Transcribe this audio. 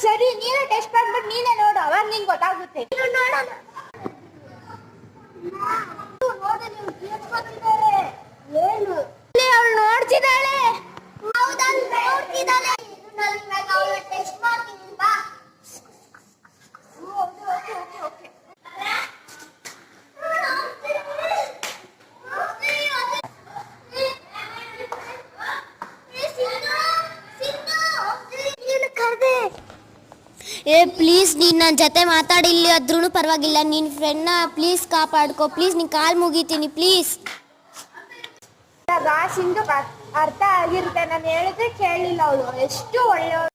ಸರಿ, ನೀನೇ ಟೆಸ್ಟ್ ಮಾಡ್ಬಿಟ್ಟು ನೀನೇ ನೋಡು, ಅವಾಗ ನಿಂಗೆ ಗೊತ್ತಾಗುತ್ತೆ. ಏನು ಅವಳು ನೋಡ್ತಿದ್ದಾಳೆ? ಏ ಪ್ಲೀಸ್ ನೀನು ನನ್ನ ಜೊತೆ ಮಾತಾಡಿಲ್ಲ ಆದ್ರೂ ಪರವಾಗಿಲ್ಲ, ನಿನ್ನ ಫ್ರೆಂಡ್ನ ಪ್ಲೀಸ್ ಕಾಪಾಡ್ಕೊ ಪ್ಲೀಸ್, ನಿನ್ನ ಕಾಲು ಮುಗಿತೀನಿ ಪ್ಲೀಸ್. ಸಿಂಧು ಅರ್ಥ ಆಗಿರುತ್ತೆ, ನಾನು ಹೇಳಿದ್ರೆ ಕೇಳಿಲ್ಲ ಅವಳು. ಎಷ್ಟು ಒಳ್ಳೆಯವಳು.